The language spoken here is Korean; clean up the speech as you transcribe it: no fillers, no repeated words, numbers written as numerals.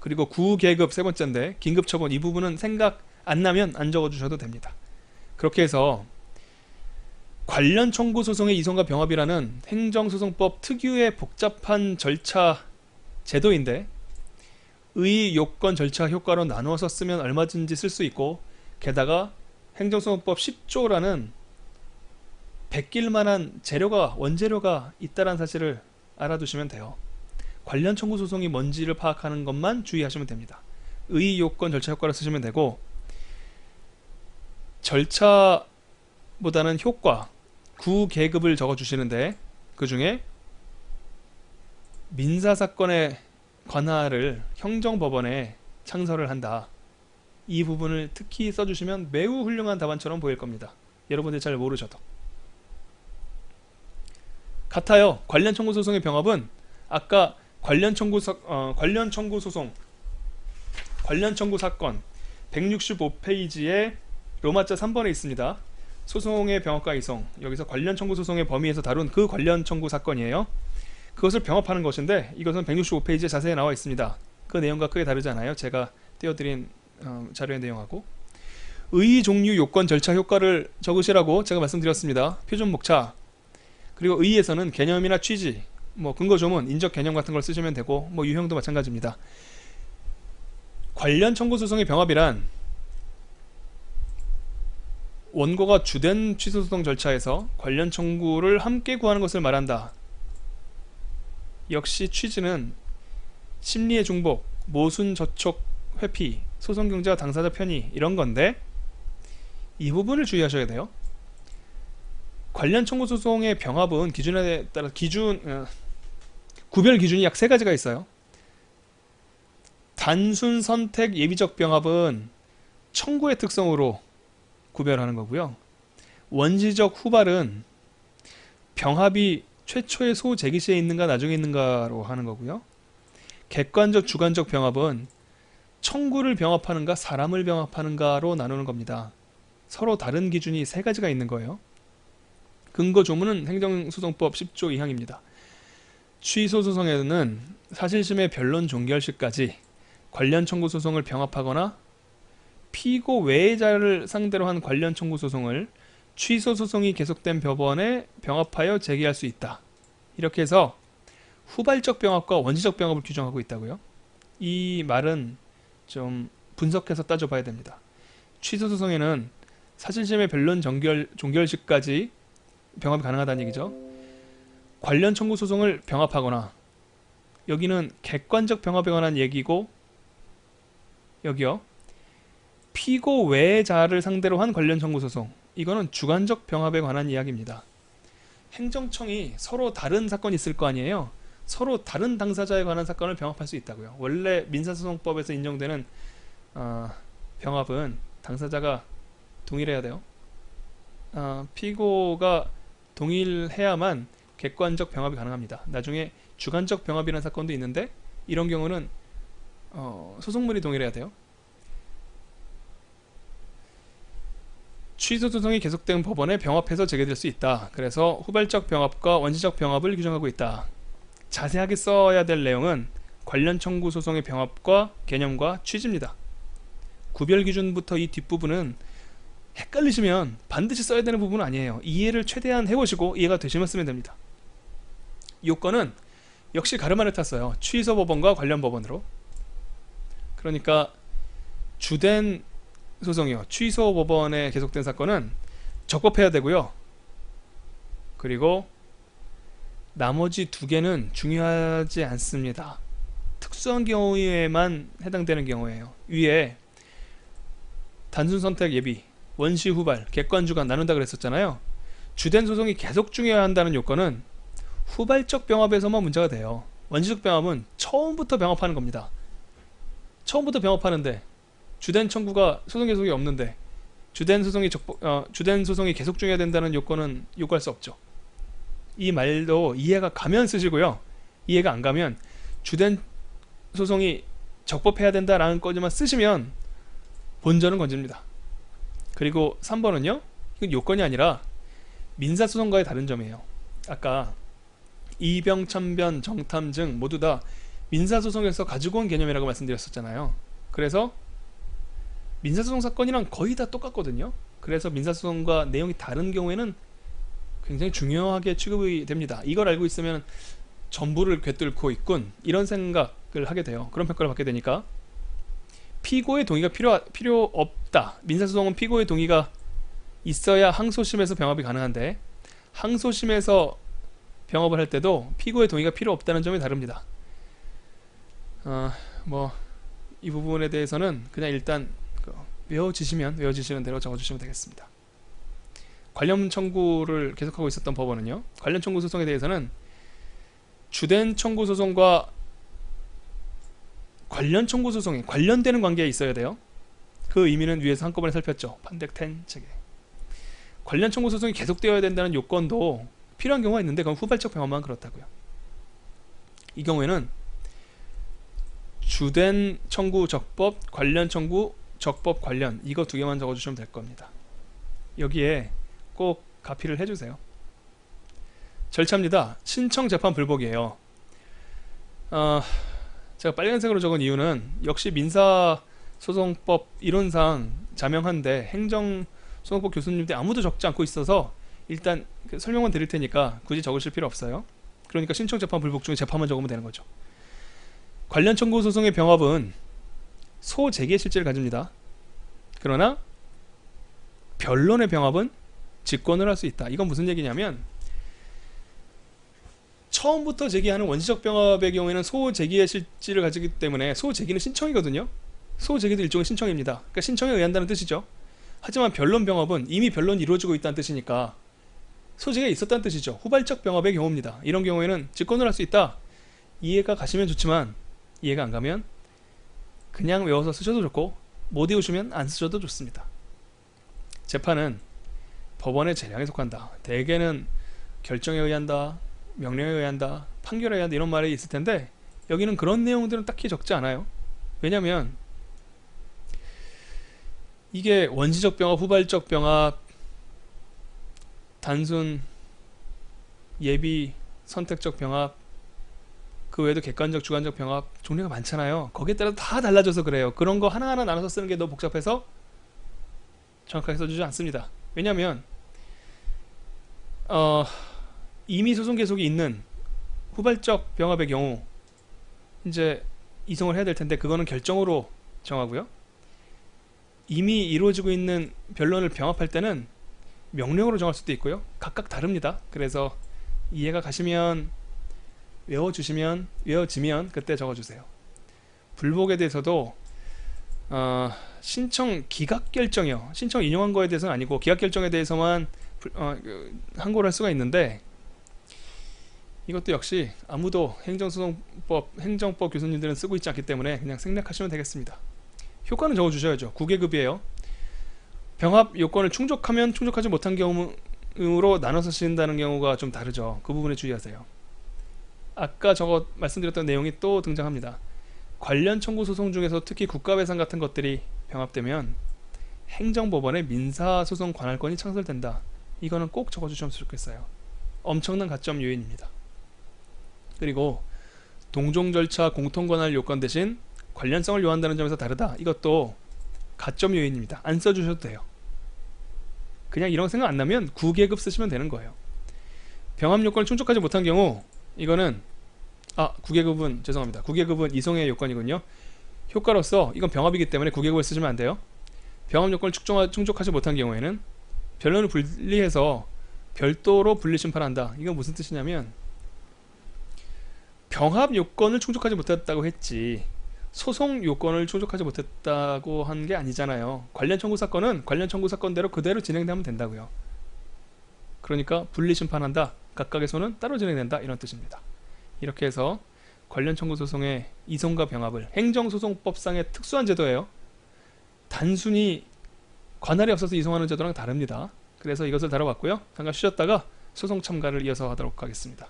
그리고 구계급 세 번째인데 긴급처분 이 부분은 생각 안 나면 안 적어주셔도 됩니다. 그렇게 해서 관련 청구 소송의 이송과 병합이라는 행정소송법 특유의 복잡한 절차 제도인데 의, 요건, 절차, 효과로 나누어서 쓰면 얼마든지 쓸 수 있고 게다가 행정소송법 10조라는 베낄 만한 재료가 원재료가 있다는 사실을 알아두시면 돼요. 관련 청구 소송이 뭔지를 파악하는 것만 주의하시면 됩니다. 의, 요건, 절차, 효과를 쓰시면 되고 절차보다는 효과, 구계급을 적어주시는데 그 중에 민사사건의 관할을 행정법원에 창설을 한다. 이 부분을 특히 써주시면 매우 훌륭한 답안처럼 보일 겁니다. 여러분들 잘 모르셔도. 같아요. 관련 청구 소송의 병합은 아까 관련 청구 소송, 관련 청구 사건 165페이지에 로마자 3번에 있습니다. 소송의 병합과 이송. 여기서 관련 청구 소송의 범위에서 다룬 그 관련 청구 사건이에요. 그것을 병합하는 것인데 이것은 165페이지에 자세히 나와 있습니다. 그 내용과 크게 다르지 않아요. 제가 띄워드린 자료의 내용하고. 의, 종류, 요건, 절차, 효과를 적으시라고 제가 말씀드렸습니다. 표준 목차. 그리고 의에서는 개념이나 취지, 뭐 근거 조문, 인적 개념 같은 걸 쓰시면 되고 뭐 유형도 마찬가지입니다. 관련 청구 소송의 병합이란 원고가 주된 취소소송 절차에서 관련 청구를 함께 구하는 것을 말한다. 역시 취지는 심리의 중복, 모순 저촉 회피, 소송 경제와 당사자 편의 이런 건데 이 부분을 주의하셔야 돼요. 관련 청구 소송의 병합은 기준에 따라 구별 기준이 약 3가지가 있어요. 단순 선택 예비적 병합은 청구의 특성으로 구별하는 거고요. 원시적 후발은 병합이 최초의 소제기 시에 있는가 나중에 있는가로 하는 거고요. 객관적 주관적 병합은 청구를 병합하는가 사람을 병합하는가로 나누는 겁니다. 서로 다른 기준이 3가지가 있는 거예요. 근거 조문은 행정소송법 10조 2항입니다. 취소소송에는 사실심의 변론 종결 시까지 관련 청구 소송을 병합하거나 피고 외자를 상대로 한 관련 청구 소송을 취소 소송이 계속된 법원에 병합하여 제기할 수 있다. 이렇게 해서 후발적 병합과 원시적 병합을 규정하고 있다고요. 이 말은 좀 분석해서 따져봐야 됩니다. 취소 소송에는 사실심의 변론 종결 시까지 병합이 가능하다는 얘기죠. 관련 청구 소송을 병합하거나 여기는 객관적 병합에 관한 얘기고 여기요. 피고 외자를 상대로 한 관련 청구 소송 이거는 주관적 병합에 관한 이야기입니다. 행정청이 서로 다른 사건이 있을 거 아니에요. 서로 다른 당사자에 관한 사건을 병합할 수 있다고요. 원래 민사소송법에서 인정되는 병합은 당사자가 동일해야 돼요. 피고가 동일해야만 객관적 병합이 가능합니다. 나중에 주관적 병합이라는 사건도 있는데 이런 경우는 소송물이 동일해야 돼요. 취소 소송이 계속된 법원에 병합해서 제기될 수 있다. 그래서 후발적 병합과 원시적 병합을 규정하고 있다. 자세하게 써야 될 내용은 관련 청구 소송의 병합과 개념과 취지입니다. 구별 기준부터 이 뒷부분은 헷갈리시면 반드시 써야 되는 부분은 아니에요. 이해를 최대한 해보시고 이해가 되시면 쓰면 됩니다. 요건은 역시 가르마를 탔어요. 취소 법원과 관련 법원으로. 그러니까 주된 소송이요. 취소 법원에 계속된 사건은 적법해야 되고요. 그리고 나머지 2개는 중요하지 않습니다. 특수한 경우에만 해당되는 경우예요. 위에 단순 선택 예비, 원시 후발, 객관 주관 나눈다 그랬었잖아요. 주된 소송이 계속 중요해야 한다는 요건은 후발적 병합에서만 문제가 돼요. 원시적 병합은 처음부터 병합하는 겁니다. 처음부터 병합하는데 주된 청구가 소송 계속이 없는데 주된 소송이 계속 중요해야 된다는 요건은 요구할 수 없죠. 이 말도 이해가 가면 쓰시고요. 이해가 안 가면 주된 소송이 적법해야 된다라는 거지만 쓰시면 본전은 건집니다. 그리고 3번은요. 이건 요건이 아니라 민사소송과의 다른 점이에요. 아까 이병, 참변, 정탐 등 모두 다 민사소송에서 가지고 온 개념이라고 말씀드렸었잖아요. 그래서 민사소송 사건이랑 거의 다 똑같거든요. 그래서 민사소송과 내용이 다른 경우에는 굉장히 중요하게 취급이 됩니다. 이걸 알고 있으면 전부를 꿰뚫고 있군, 이런 생각을 하게 돼요. 그런 평가를 받게 되니까 피고의 동의가 필요 없다. 민사소송은 피고의 동의가 있어야 항소심에서 병합이 가능한데, 항소심에서 병합을 할 때도 피고의 동의가 필요 없다는 점이 다릅니다. 이 부분에 대해서는 그냥 일단 외워지시는 대로 적어주시면 되겠습니다. 관련 청구를 계속하고 있었던 법원은요, 관련 청구 소송에 대해서는 주된 청구 소송과 관련 청구 소송이 관련되는 관계에 있어야 돼요. 그 의미는 위에서 한꺼번에 살폈죠. 판덱텐 책에. 관련 청구 소송이 계속되어야 된다는 요건도 필요한 경우가 있는데 그건 후발적 병합만 그렇다고요. 이 경우에는 주된 청구 적법, 관련 청구 적법 관련, 이거 두 개만 적어주시면 될 겁니다. 여기에 꼭 가피를 해주세요. 절차입니다. 신청 재판 불복이에요. 제가 빨간색으로 적은 이유는 역시 민사소송법 이론상 자명한데 행정소송법 교수님들 아무도 적지 않고 있어서 일단 설명만 드릴 테니까 굳이 적으실 필요 없어요. 그러니까 신청 재판 불복 중에 재판만 적으면 되는 거죠. 관련 청구 소송의 병합은 소재기의 실질을 가집니다. 그러나 변론의 병합은 직권을 할 수 있다. 이건 무슨 얘기냐면, 처음부터 제기하는 원시적 병합의 경우에는 소재기의 실질을 가지기 때문에 소재기는 신청이거든요. 소재기도 일종의 신청입니다. 그러니까 신청에 의한다는 뜻이죠. 하지만 변론 병합은 이미 변론이 이루어지고 있다는 뜻이니까 소재기가 있었다는 뜻이죠. 후발적 병합의 경우입니다. 이런 경우에는 직권을 할 수 있다. 이해가 가시면 좋지만 이해가 안 가면 그냥 외워서 쓰셔도 좋고 못 외우시면 안 쓰셔도 좋습니다. 재판은 법원의 재량에 속한다. 대개는 결정에 의한다, 명령에 의한다, 판결에 의한다, 이런 말이 있을 텐데 여기는 그런 내용들은 딱히 적지 않아요. 왜냐면 이게 원시적 병합, 후발적 병합, 단순 예비 선택적 병합, 그 외에도 객관적 주관적 병합, 종류가 많잖아요. 거기에 따라 다 달라져서 그래요. 그런 거 하나하나 나눠서 쓰는 게 너무 복잡해서 정확하게 써주지 않습니다. 왜냐면 이미 소송 계속이 있는 후발적 병합의 경우 이제 이송을 해야 될 텐데 그거는 결정으로 정하고요. 이미 이루어지고 있는 변론을 병합할 때는 명령으로 정할 수도 있고요. 각각 다릅니다. 그래서 이해가 가시면 외워지면 그때 적어주세요. 불복에 대해서도 신청 기각 결정이요. 신청 인용한 거에 대해서는 아니고 기각 결정에 대해서만 항고를 할 수가 있는데, 이것도 역시 아무도 행정법 교수님들은 쓰고 있지 않기 때문에 그냥 생략하시면 되겠습니다. 효과는 적어주셔야죠. 9계급이에요. 병합 요건을 충족하면 충족하지 못한 경우로 나눠서 쓰인다는 경우가 좀 다르죠. 그 부분에 주의하세요. 아까 말씀드렸던 내용이 또 등장합니다. 관련 청구 소송 중에서 특히 국가배상 같은 것들이 병합되면 행정법원의 민사소송 관할권이 창설된다. 이거는 꼭 적어주시면 좋겠어요. 엄청난 가점 요인입니다. 그리고 동종 절차 공통관할 요건 대신 관련성을 요한다는 점에서 다르다. 이것도 가점 요인입니다. 안 써주셔도 돼요. 그냥 이런 생각 안 나면 9계급 쓰시면 되는 거예요. 병합 요건을 충족하지 못한 경우, 이거는 9계급은 죄송합니다. 9계급은 이송의 요건이군요. 효과로서 이건 병합이기 때문에 9계급을 쓰시면 안 돼요. 병합 요건을 충족하지 못한 경우에는 변론을 분리해서 별도로 분리 심판한다. 이건 무슨 뜻이냐면, 병합 요건을 충족하지 못했다고 했지 소송 요건을 충족하지 못했다고 한 게 아니잖아요. 관련 청구 사건은 관련 청구 사건대로 그대로 진행되면 된다고요. 그러니까 분리 심판한다, 각각의 소는 따로 진행된다, 이런 뜻입니다. 이렇게 해서 관련 청구 소송의 이송과 병합을 행정소송법상의 특수한 제도예요. 단순히 관할이 없어서 이송하는 제도랑 다릅니다. 그래서 이것을 다뤄봤고요. 잠깐 쉬었다가 소송 참가를 이어서 하도록 하겠습니다.